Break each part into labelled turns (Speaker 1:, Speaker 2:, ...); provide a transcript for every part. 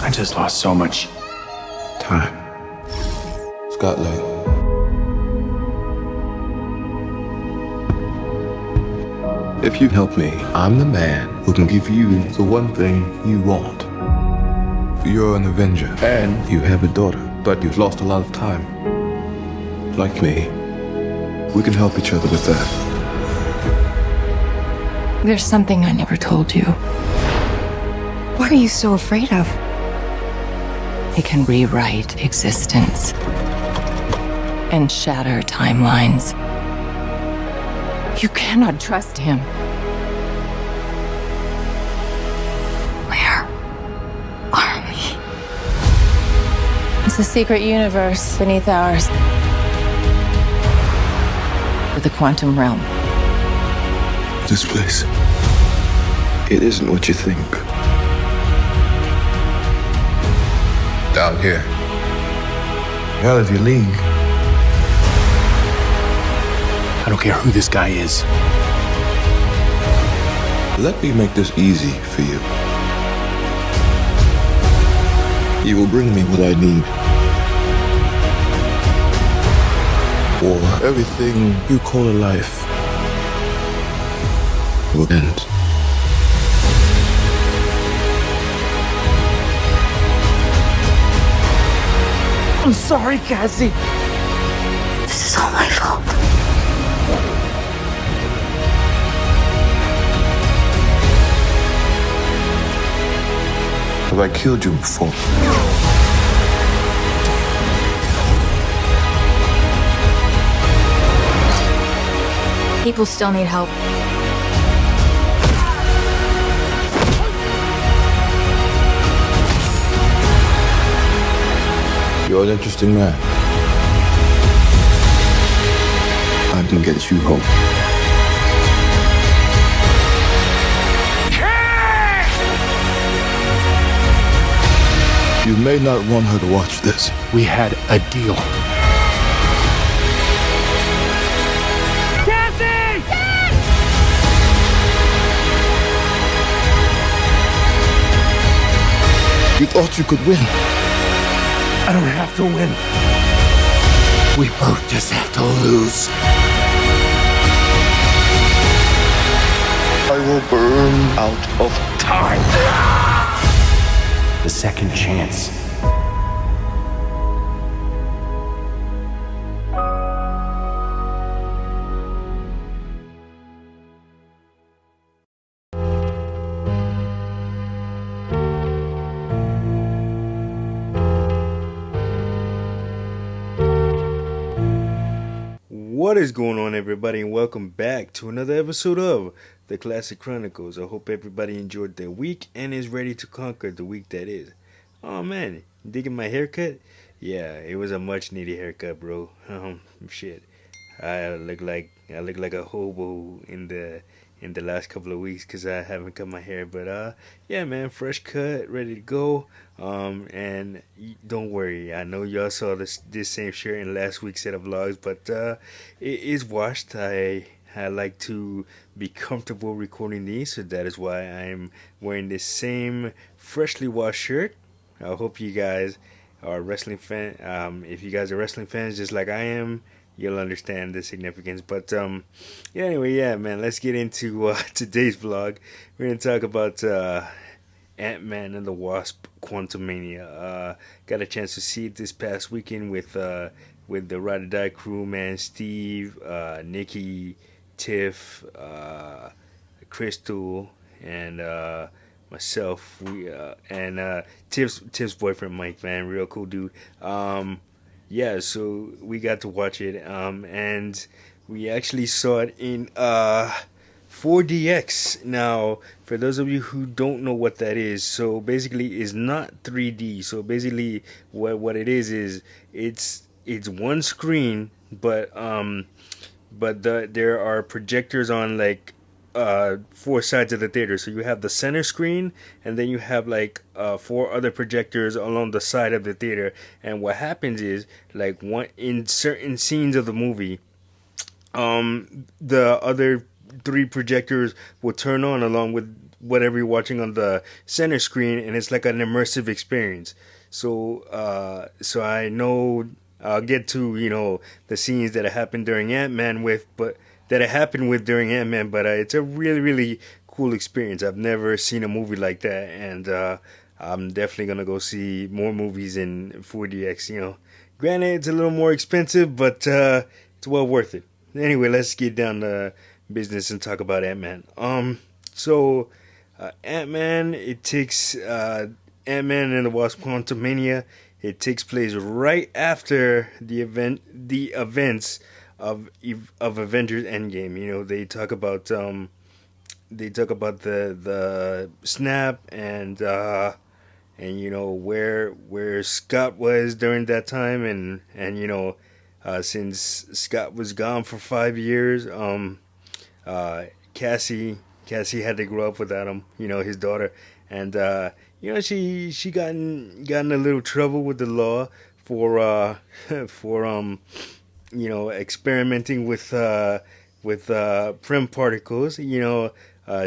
Speaker 1: I just lost so much time.
Speaker 2: Scott Lang. If you help me, I'm the man who can give you the one thing you want. You're an Avenger, and you have a daughter, but you've lost a lot of time. Like me, we can help each other with that.
Speaker 3: There's something I never told you.
Speaker 4: What are you so afraid of?
Speaker 3: It can rewrite existence and shatter timelines. You cannot trust him.
Speaker 4: Where are we?
Speaker 3: It's a secret universe beneath ours. The quantum realm.
Speaker 2: This place, it isn't what you think. Down here, you're out of your league.
Speaker 1: I don't care who this guy is.
Speaker 2: Let me make this easy for you. You will bring me what I need. Or everything you call a life will end.
Speaker 1: I'm sorry, Cassie.
Speaker 4: This is all my fault.
Speaker 2: Have I killed you before?
Speaker 4: People still need help.
Speaker 2: You're an interesting man. I can get you home. You may not want her to watch this.
Speaker 1: We had a deal. Cassie!
Speaker 2: You thought you could win.
Speaker 1: I don't have to win. We both just have to lose.
Speaker 2: I will burn out of time.
Speaker 1: The second chance.
Speaker 5: What is going on, everybody, and welcome back to another episode of the Classic Chronicles. I hope everybody enjoyed their week and is ready to conquer the week that is. Oh man, digging my haircut? Yeah, it was a much needed haircut, bro. Shit, I look like a hobo in the last couple of weeks because I haven't cut my hair. But yeah, man, fresh cut, ready to go. And don't worry, I know y'all saw this same shirt in last week's set of vlogs, but it is washed. I like to be comfortable recording these, so that is why I'm wearing this same freshly washed shirt. I hope you guys are wrestling fan. If you guys are wrestling fans just like I am, you'll understand the significance. But yeah, anyway, yeah, man, let's get into today's vlog. We're gonna talk about Ant-Man and the Wasp: Quantumania. Got a chance to see it this past weekend with the Ride or Die crew, man. Steve, Nikki, Tiff, Crystal, and myself. And Tiff's boyfriend Mike, man, real cool dude. Yeah, so we got to watch it, and we actually saw it in 4DX. Now, for those of you who don't know what that is, so basically it's not 3D. So basically what it is it's one screen, but there are projectors on like four sides of the theater. So you have the center screen, and then you have like four other projectors along the side of the theater. And what happens is, like, one in certain scenes of the movie, the other three projectors will turn on along with whatever you're watching on the center screen, and it's like an immersive experience. So I know I'll get to the scenes that happened during Ant-Man during Ant-Man, but it's a really really cool experience. I've never seen a movie like that, and I'm definitely gonna go see more movies in 4DX. Granted, it's a little more expensive, but it's well worth it. Anyway, let's get down to business and talk about Ant-Man. So Ant-Man, it takes Ant-Man and the Wasp: Quantumania. It takes place right after the events of Avengers Endgame. They talk about the snap and where Scott was during that time, and since Scott was gone for 5 years, Cassie had to grow up without him, his daughter, and she got in a little trouble with the law for experimenting with prim particles.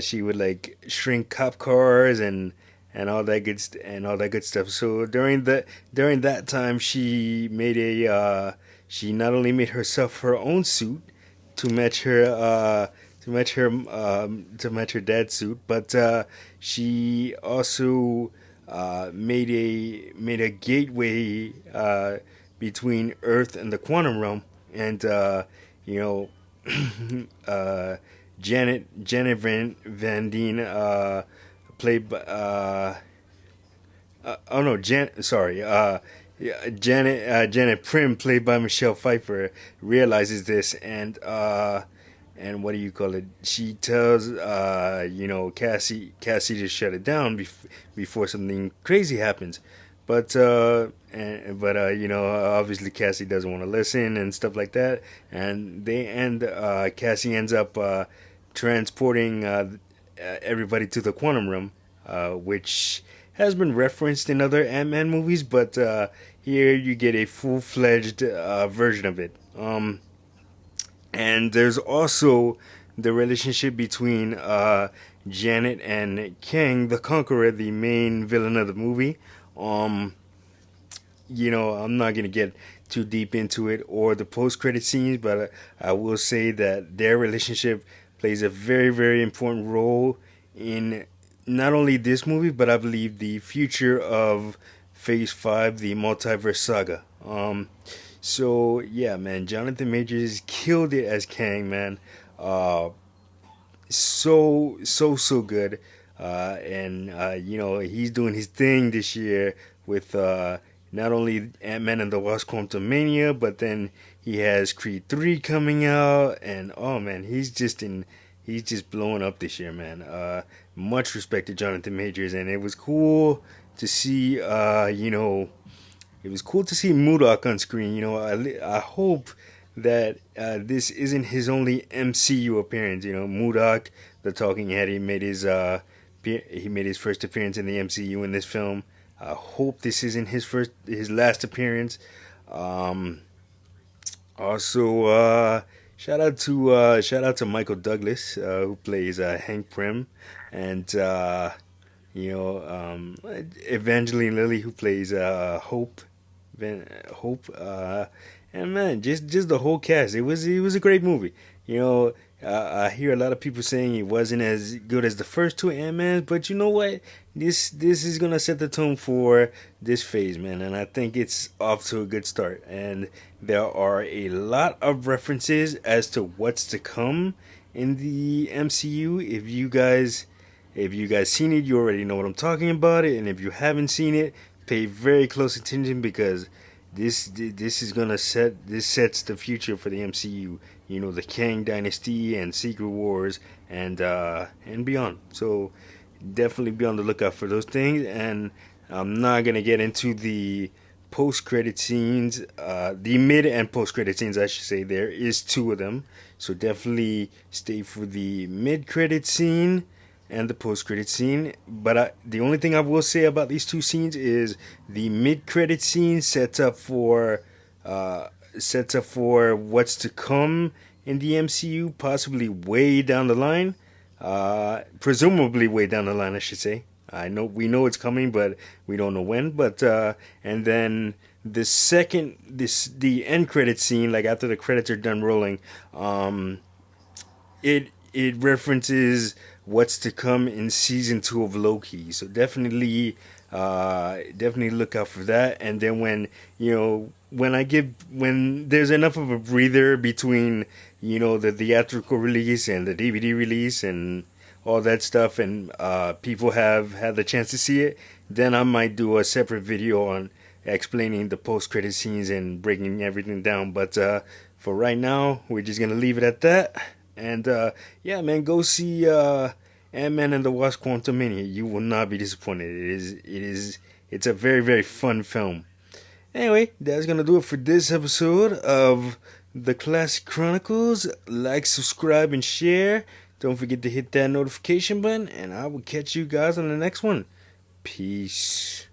Speaker 5: She would like shrink cop cars and all that good stuff. So during that time, she not only made herself her own suit to match her dad's suit, but she also made a gateway between Earth and the quantum realm, and Janet Van Dien, played by Janet Prim, played by Michelle Pfeiffer, realizes this, and what do you call it? She tells Cassie to shut it down before something crazy happens. But obviously Cassie doesn't want to listen and stuff like that, and Cassie ends up transporting everybody to the quantum realm, which has been referenced in other Ant-Man movies, but here you get a full-fledged version of it. And there's also the relationship between Janet and Kang the Conqueror, the main villain of the movie. I'm not gonna get too deep into it or the post-credit scenes, but I will say that their relationship plays a very, very important role in not only this movie, but I believe the future of Phase 5, the Multiverse Saga. So yeah, man, Jonathan Majors killed it as Kang, man. So good. He's doing his thing this year with not only Ant-Man and the Wasp: Quantumania, but then he has Creed 3 coming out, and oh man, he's just blowing up this year, man. Much respect to Jonathan Majors, and it was cool to see MODOK on screen. I hope that this isn't his only MCU appearance. MODOK, the Talking Head, he made his first appearance in the MCU in this film. I hope this isn't his last appearance. Also, shout out to Michael Douglas, who plays Hank Pym, and Evangeline Lilly, who plays Hope. And man, just the whole cast. It was a great movie. I hear a lot of people saying it wasn't as good as the first two Ant-Mans, but you know what? This is gonna set the tone for this phase, man, and I think it's off to a good start. And there are a lot of references as to what's to come in the MCU. If you guys seen it, you already know what I'm talking about it, and if you haven't seen it, pay very close attention, because this sets the future for the MCU. The Kang Dynasty and Secret Wars and beyond. So definitely be on the lookout for those things. And I'm not gonna get into the post-credit scenes, the mid and post-credit scenes, I should say. There is two of them, so definitely stay for the mid-credit scene and the post-credit scene. But the only thing I will say about these two scenes is the mid-credit scene sets up for what's to come in the MCU, possibly way down the line. presumably way down the line, I should say. We know it's coming, but we don't know when. But and then the end credit scene, like after the credits are done rolling, it references what's to come in season 2 of Loki. So definitely look out for that. And then when there's enough of a breather between the theatrical release and the DVD release and all that stuff, and people have had the chance to see it, then I might do a separate video on explaining the post-credit scenes and breaking everything down. But for right now, we're just gonna leave it at that. And yeah, man, go see Ant-Man and the Wasp: Quantumania. You will not be disappointed. It's a very, very fun film. Anyway, that's gonna do it for this episode of the Classic Chronicles. Like, subscribe, and share. Don't forget to hit that notification button, and I will catch you guys on the next one. Peace.